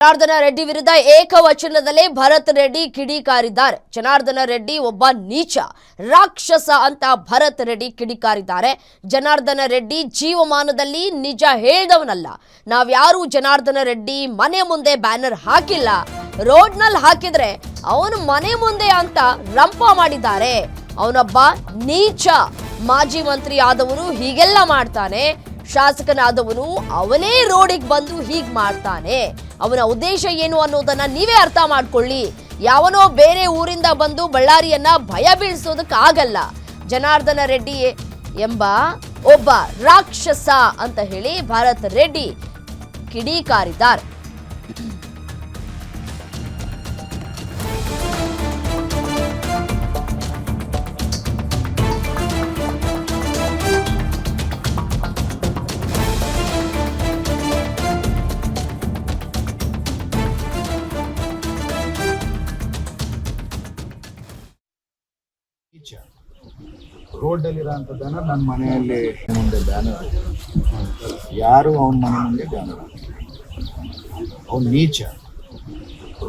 ಜನಾರ್ದನ ರೆಡ್ಡಿ ವಿರುದ್ಧ ಏಕವಚನದಲ್ಲೇ ಭರತ್ ರೆಡ್ಡಿ ಕಿಡಿಕಾರಿದ್ದಾರೆ. ಜನಾರ್ದನ ರೆಡ್ಡಿ ಒಬ್ಬ ನೀಚ ರಾಕ್ಷಸ ಅಂತ ಭರತ್ ರೆಡ್ಡಿ ಕಿಡಿಕಾರಿದ್ದಾರೆ. ಜನಾರ್ದನ ರೆಡ್ಡಿ ಜೀವಮಾನದಲ್ಲಿ ನಿಜ ಹೇಳ್ದವನಲ್ಲ. ನಾವ್ಯಾರು ಜನಾರ್ದನ ರೆಡ್ಡಿ ಮನೆ ಮುಂದೆ ಬ್ಯಾನರ್ ಹಾಕಿಲ್ಲ, ರೋಡ್ನಲ್ಲಿ ಹಾಕಿದ್ರೆ ಅವನು ಮನೆ ಮುಂದೆ ಅಂತ ರಂಪ ಮಾಡಿದ್ದಾರೆ. ಅವನೊಬ್ಬ ನೀಚ. ಮಾಜಿ ಮಂತ್ರಿ ಆದವನು ಹೀಗೆಲ್ಲ ಮಾಡ್ತಾನೆ, ಶಾಸಕನಾದವನು ಅವನೇ ರೋಡಿಗೆ ಬಂದು ಹೀಗ್ ಮಾಡ್ತಾನೆ. ಅವನ ಉದ್ದೇಶ ಏನು ಅನ್ನೋದನ್ನ ನೀವೇ ಅರ್ಥ ಮಾಡ್ಕೊಳ್ಳಿ. ಯಾವನೋ ಬೇರೆ ಊರಿಂದ ಬಂದು ಬಳ್ಳಾರಿಯನ್ನ ಭಯ ಬೀಳಿಸೋದಕ್ಕಾಗಲ್ಲ. ಜನಾರ್ದನ ರೆಡ್ಡಿ ಎಂಬ ಒಬ್ಬ ರಾಕ್ಷಸ ಅಂತ ಹೇಳಿ ಭರತ್ ರೆಡ್ಡಿ ಕಿಡಿಕಾರಿದ್ದಾರೆ. ರೋಡ್ ಅಲ್ಲಿರೋಂಥದ್ದನ್ನ ನನ್ನ ಮನೆಯಲ್ಲಿ ಮುಂದೆ ಬ್ಯಾನರ್, ಯಾರು ಅವನ ಮನೆ ಮುಂದೆ ಬ್ಯಾನರ್, ಅವನು ನೀಚ.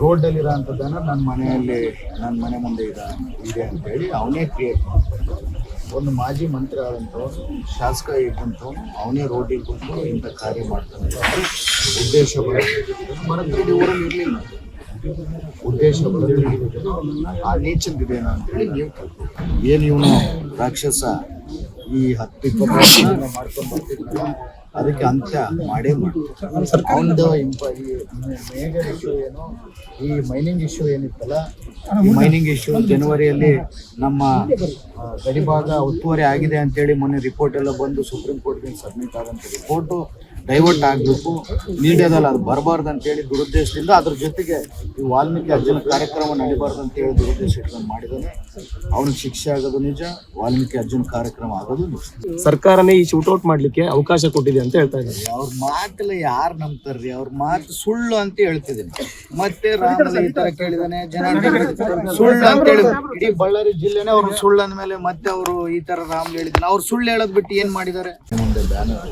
ರೋಡ್ ಅಲ್ಲಿರೋಂಥದ್ದನ್ನ ನನ್ನ ಮನೆ ಮುಂದೆ ಇದೆ ಅಂತೇಳಿ ಅವನೇ ಕ್ರಿಯೇಟ್ ಮಾಡ್ತಾನೆ. ಒಂದು ಮಾಜಿ ಮಂತ್ರಿ ಆದಂಥವ್ರು, ಶಾಸಕ ಇದ್ದಂಥವ್ನು ಅವನೇ ರೋಡಿಗೆ ಕುಂತು ಇಂಥ ಕಾರ್ಯ ಮಾಡ್ತಾನೆ. ಉದ್ದೇಶ ಬರೋದು ಊರಲ್ಲಿ ಇರಲಿಲ್ಲ. ಉದ್ದೇಶ ಆ ನೀಚಂದಿದೆ ಅಂತೇಳಿ ನೀವು ಏನು ಇವನು ರಾಕ್ಷಸ ಈ 10-20 ಮಾಡ್ಕೊಂಡು ಬರ್ತಿದ್ನಲ್ಲ, ಅದಕ್ಕೆ ಅಂತ್ಯ ಮಾಡೇ ಮಾಡ್ತಾರೆ. ಅವನದು ಮೇಜರ್ ಇಶ್ಯೂ ಏನು, ಈ ಮೈನಿಂಗ್ ಇಶ್ಯೂ ಏನಿತ್ತಲ್ಲ, ಈ ಮೈನಿಂಗ್ ಇಶ್ಯೂ ಜನವರಿಯಲ್ಲಿ ನಮ್ಮ ಗಡಿಭಾಗ ಒತ್ತುವರಿ ಆಗಿದೆ ಅಂತೇಳಿ ಮೊನ್ನೆ ರಿಪೋರ್ಟ್ ಎಲ್ಲ ಬಂದು ಸುಪ್ರೀಂ ಕೋರ್ಟ್ಗೆ ಸಬ್ಮಿಟ್ ಆದಂಥ ರಿಪೋರ್ಟು ಡೈವರ್ಟ್ ಆಗಬೇಕು, ಮೀಡಿಯಾದಲ್ಲಿ ಅದು ಬರಬಾರ್ದು ಅಂತೇಳಿ ದುರುದ್ದೇಶದಿಂದ, ಅದ್ರ ಜೊತೆಗೆ ಈ ವಾಲ್ಮೀಕಿ ಅರ್ಜುನ ಕಾರ್ಯಕ್ರಮ ನಡೀಬಾರ್ದು ಅಂತೇಳಿ ದುರುದ್ದೇಶ ಇಟ್ಕೊಂಡು ಮಾಡಿದ್ದಾನೆ. ಅವನಿಗೆ ಶಿಕ್ಷೆ ಆಗೋದು ನಿಜ, ವಾಲ್ಮೀಕಿ ಅರ್ಜುನ ಕಾರ್ಯಕ್ರಮ ಆಗೋದು ನಿಜ. ಸರ್ಕಾರನೇ ಈ ಶೂಟೌಟ್ ಮಾಡ್ಲಿಕ್ಕೆ ಅವಕಾಶ ಕೊಟ್ಟಿದೆ ಅಂತ ಹೇಳ್ತಾ ಇದ್ದಾರೆ. ಅವ್ರ ಮಾತೆಲ್ಲ ಯಾರು ನಂಬ್ತಾರ್ರಿ? ಅವ್ರ ಮಾತು ಸುಳ್ಳು ಅಂತ ಹೇಳ್ತಿದ್ದೀನಿ. ಮತ್ತೆ ರಾಮನ ಈ ತರ ಕೇಳಿದಾನೆ, ಜನ ಸುಳ್ಳು ಅಂತ ಹೇಳಿ ಇಡೀ ಬಳ್ಳಾರಿ ಜಿಲ್ಲೆನೇ ಅವ್ರು ಸುಳ್ಳು ಅಂದ್ಮೇಲೆ ಮತ್ತೆ ಅವರು ಈ ತರ ರಾಮ್ ಹೇಳಿದಾನೆ. ಅವ್ರು ಸುಳ್ಳು ಹೇಳೋದ್ ಬಿಟ್ಟು ಏನ್ ಮಾಡಿದ್ದಾರೆ? ಮುಂದೆ ಬ್ಯಾನರ್